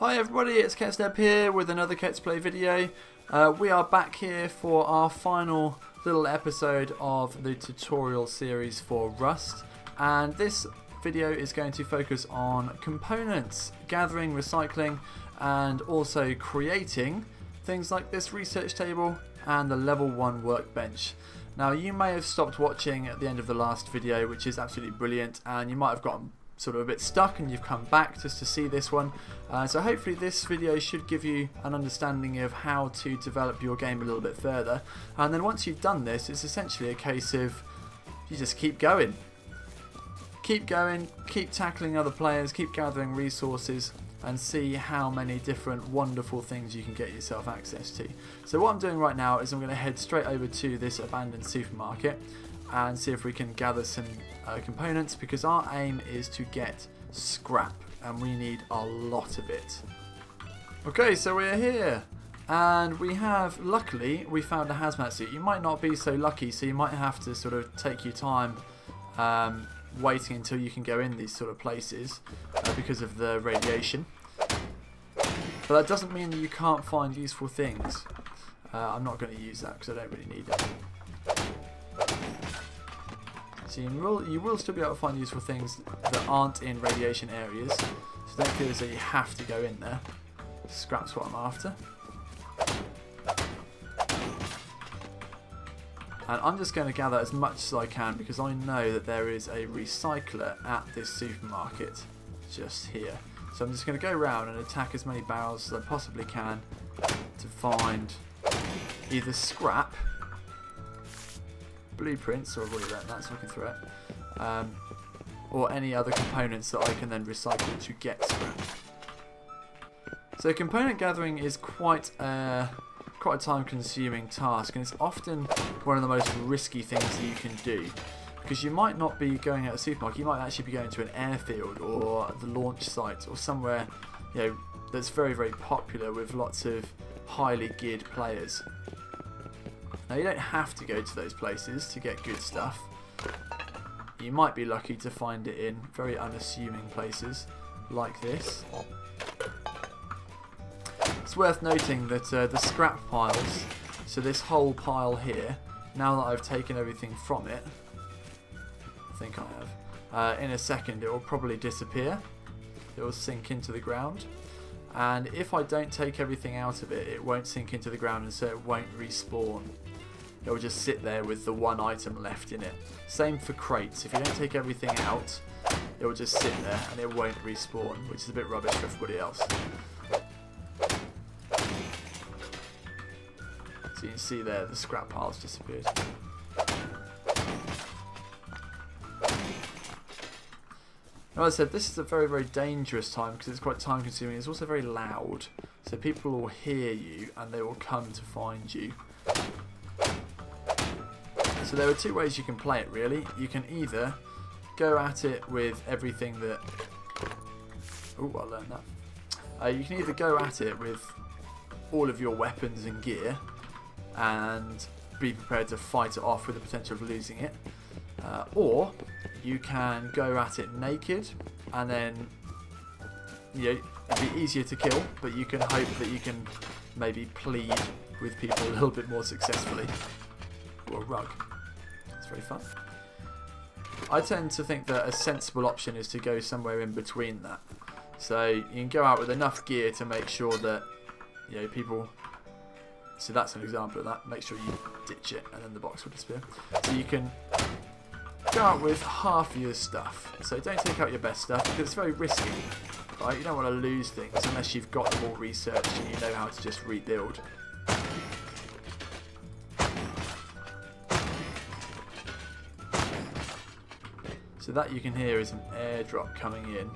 Hi everybody, it's Ep6 here with another Let's Play video. We are back here for our final little episode of the tutorial series for Rust, and this video is going to focus on components, gathering, recycling, and also creating things like this research table and the level 1 workbench. Now you may have stopped watching at the end of the last video, which is absolutely brilliant, and you might have gotten sort of a bit stuck and you've come back just to see this one. So hopefully this video should give you an understanding of how to develop your game a little bit further, and then once you've done this, it's essentially a case of you just keep going, keep tackling other players, keep gathering resources, and see how many different wonderful things you can get yourself access to. So what I'm doing right now is I'm going to head straight over to this abandoned supermarket and see if we can gather some components, because our aim is to get scrap and we need a lot of it. Okay, so we're here and luckily we found a hazmat suit. You might not be so lucky, so you might have to sort of take your time waiting until you can go in these sort of places because of the radiation. But that doesn't mean that you can't find useful things. I'm not going to use that because I don't really need it. So you will still be able to find useful things that aren't in radiation areas, so don't feel as though you have to go in there. Scrap's what I'm after. And I'm just going to gather as much as I can because I know that there is a recycler at this supermarket just here. So I'm just going to go around and attack as many barrels as I possibly can to find either scrap, blueprints, or I've already learnt that so I can throw it, or any other components that I can then recycle to get scrap. So component gathering is quite a time-consuming task, and it's often one of the most risky things that you can do, because you might not be going at a supermarket, you might actually be going to an airfield or the launch site or somewhere, you know, that's very, very popular with lots of highly geared players. Now you don't have to go to those places to get good stuff. You might be lucky to find it in very unassuming places like this. It's worth noting that the scrap piles, so this whole pile here, now that I've taken everything from it, I think I have, in a second it will probably disappear. It will sink into the ground. And if I don't take everything out of it, it won't sink into the ground, and so it won't respawn. It will just sit there with the one item left in it. Same for crates. If you don't take everything out, it will just sit there and it won't respawn, which is a bit rubbish for everybody else. So you can see there the scrap pile's disappeared. Now, as I said, this is a very, very dangerous time because it's quite time consuming. It's also very loud, so people will hear you and they will come to find you. So there are two ways you can play it, really. You can either go at it with everything that... Oh, I learned that. You can either go at it with all of your weapons and gear and be prepared to fight it off with the potential of losing it. Or you can go at it naked and then, you know, it'd be easier to kill, but you can hope that you can maybe plead with people a little bit more successfully. Or a rug. Very fun. I tend to think that a sensible option is to go somewhere in between that. So you can go out with enough gear to make sure that, you know, people... So that's an example of that. Make sure you ditch it and then the box will disappear. So you can go out with half of your stuff. So don't take out your best stuff because it's very risky. Right? You don't want to lose things unless you've got them all researched and you know how to just rebuild. So that you can hear is an airdrop coming in.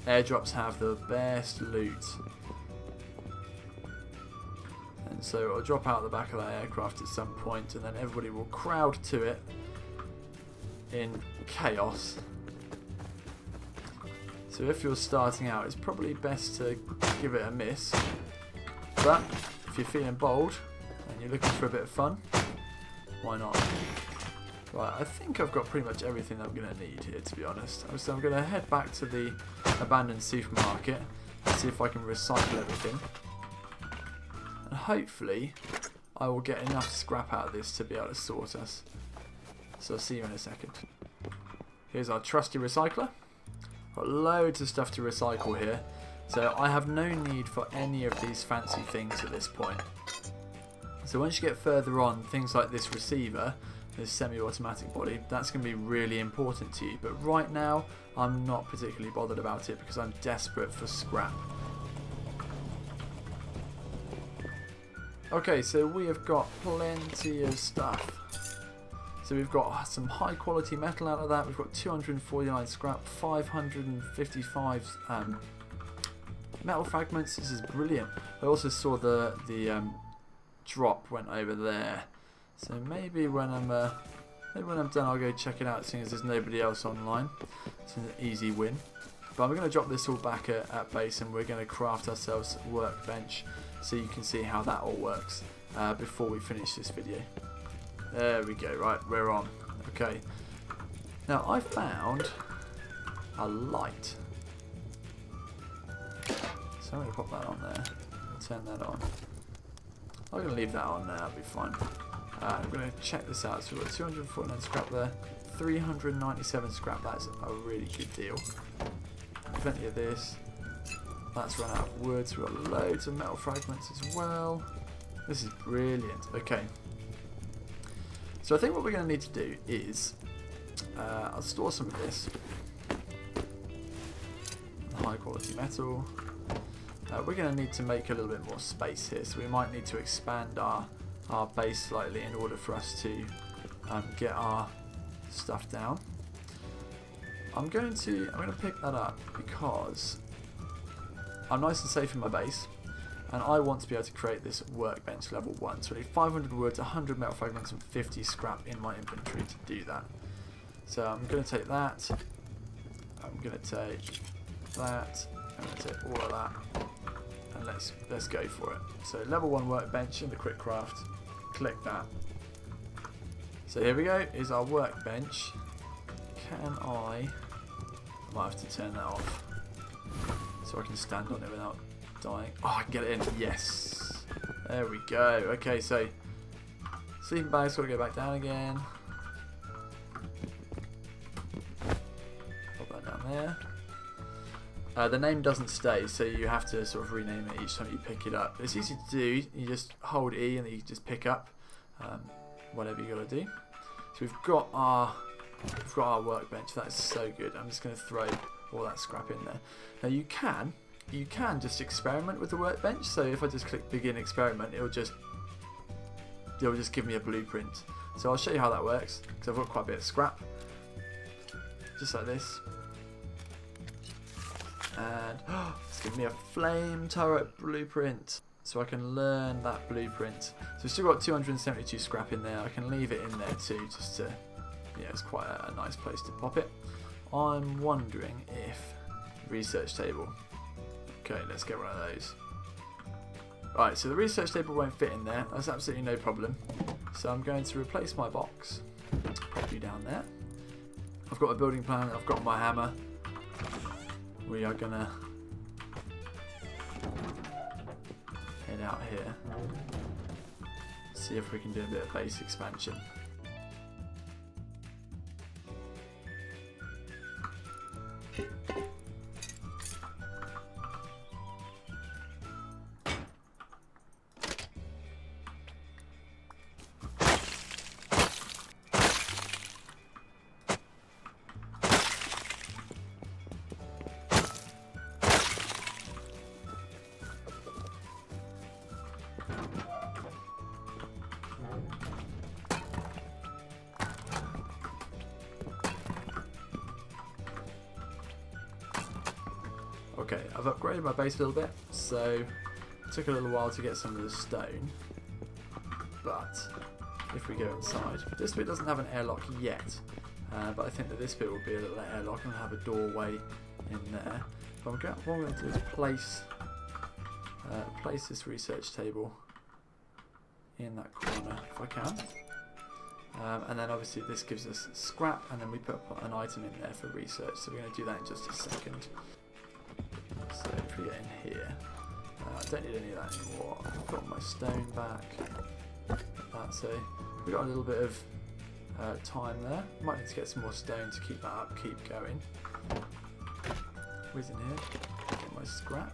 Airdrops have the best loot. And so it'll drop out the back of that aircraft at some point, and then everybody will crowd to it in chaos. So if you're starting out, it's probably best to give it a miss. But if you're feeling bold and you're looking for a bit of fun, why not? Right, I think I've got pretty much everything I'm going to need here, to be honest. So I'm going to head back to the abandoned supermarket and see if I can recycle everything. And hopefully I will get enough scrap out of this to be able to sort us. So I'll see you in a second. Here's our trusty recycler. Got loads of stuff to recycle here. So I have no need for any of these fancy things at this point. So once you get further on, things like this receiver, this semi-automatic body, that's going to be really important to you. But right now, I'm not particularly bothered about it because I'm desperate for scrap. Okay, so we have got plenty of stuff. So we've got some high quality metal out of that. We've got 249 scrap, 555 metal fragments. This is brilliant. I also saw the drop went over there. So maybe when I'm done, I'll go check it out, seeing as there's nobody else online. It's an easy win. But I'm going to drop this all back at base, and we're going to craft ourselves a workbench, so you can see how that all works before we finish this video. There we go. Right, we're on. Okay. Now I found a light. So I'm going to pop that on there. Turn that on. I'm going to leave that on there. That'll be fine. I'm going to check this out. So we've got 249 scrap there, 397 scrap. That's a really good deal. Plenty of this. That's run out of wood. So we've got loads of metal fragments as well. This is brilliant. Okay. So I think what we're going to need to do is I'll store some of this high quality metal. We're going to need to make a little bit more space here, so we might need to expand our base slightly in order for us to get our stuff down. I'm going to pick that up because I'm nice and safe in my base, and I want to be able to create this workbench level 1. So I need 500 wood, 100 metal fragments, and 50 scrap in my inventory to do that. So I'm going to take that. I'm going to take that. I'm going to take all of that. And let's go for it. So level 1 workbench in the quick craft. Click that. So here we go, is our workbench. I might have to turn that off so I can stand on it without dying. Oh, I can get it in. Yes. There we go. Okay, so sleeping bag's got to go back down again. Pop that down there. The name doesn't stay, so you have to sort of rename it each time you pick it up. It's easy to do. You just hold E and then you just pick up whatever you got to do. So we've got our workbench. That is so good. I'm just going to throw all that scrap in there. Now you can just experiment with the workbench. So if I just click begin experiment, it'll just give me a blueprint. So I'll show you how that works because I've got quite a bit of scrap, just like this. And it's given me a flame turret blueprint, so I can learn that blueprint. So we've still got 272 scrap in there. I can leave it in there too, just to, yeah, it's quite a nice place to pop it. I'm wondering if research table. Okay, let's get one of those. Right, so the research table won't fit in there. That's absolutely no problem. So I'm going to replace my box. Pop you down there. I've got a building plan. I've got my hammer. We are gonna head out here, see if we can do a bit of base expansion. Okay, I've upgraded my base a little bit, so it took a little while to get some of the stone, but if we go inside, this bit doesn't have an airlock yet, but I think that this bit will be a little airlock and have a doorway in there. But what I'm going to do is place this research table in that corner if I can. And then obviously this gives us scrap, and then we put an item in there for research. So we're going to do that in just a second. So if we get in here, I don't need any of that anymore. I've got my stone back. So we've got a little bit of time there. Might need to get some more stone to keep that up, keep going. Where's in here? Get my scrap,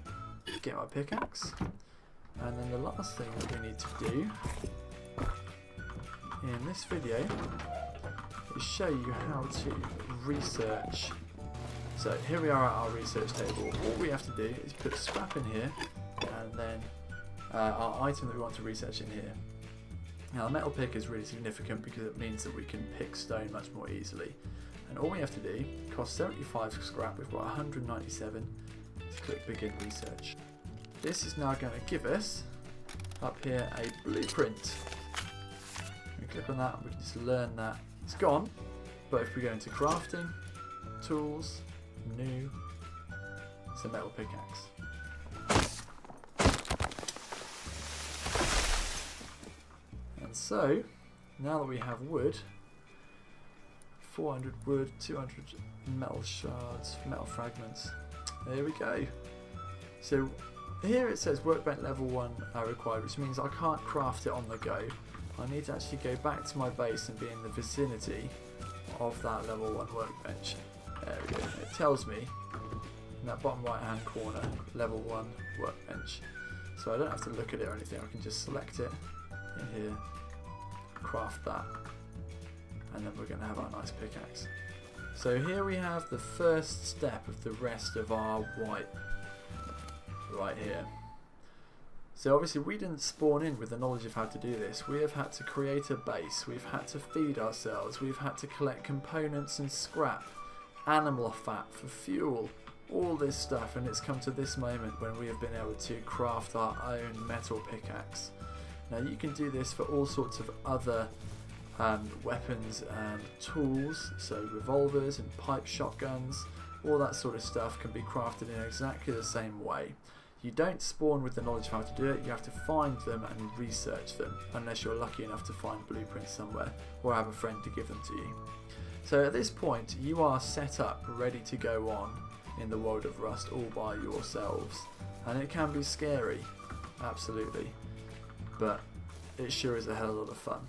get my pickaxe, and then the last thing that we need to do in this video is show you how to research. So here we are at our research table. All we have to do is put scrap in here, and then our item that we want to research in here. Now, the metal pick is really significant because it means that we can pick stone much more easily. And all we have to do costs 75 scrap. We've got 197. Let's click begin research. This is now going to give us up here a blueprint. We click on that and we can just learn that it's gone. But if we go into crafting, tools, new, it's a metal pickaxe. So, now that we have wood, 400 wood, 200 metal shards, metal fragments, there we go. So here it says workbench level 1 required, which means I can't craft it on the go. I need to actually go back to my base and be in the vicinity of that level 1 workbench. There we go. It tells me in that bottom right hand corner, level 1 workbench. So I don't have to look at it or anything, I can just select it in here, craft that, and then we're going to have our nice pickaxe. So here we have the first step of the rest of our white right here. So obviously we didn't spawn in with the knowledge of how to do this. We have had to create a base, we've had to feed ourselves, we've had to collect components and scrap, animal fat for fuel, all this stuff, and it's come to this moment when we have been able to craft our own metal pickaxe. Now you can do this for all sorts of other weapons and tools, so revolvers and pipe shotguns, all that sort of stuff can be crafted in exactly the same way. You don't spawn with the knowledge of how to do it, you have to find them and research them, unless you're lucky enough to find blueprints somewhere or have a friend to give them to you. So at this point you are set up, ready to go on in the world of Rust all by yourselves, and it can be scary, absolutely, but it sure is a hell of a lot of fun.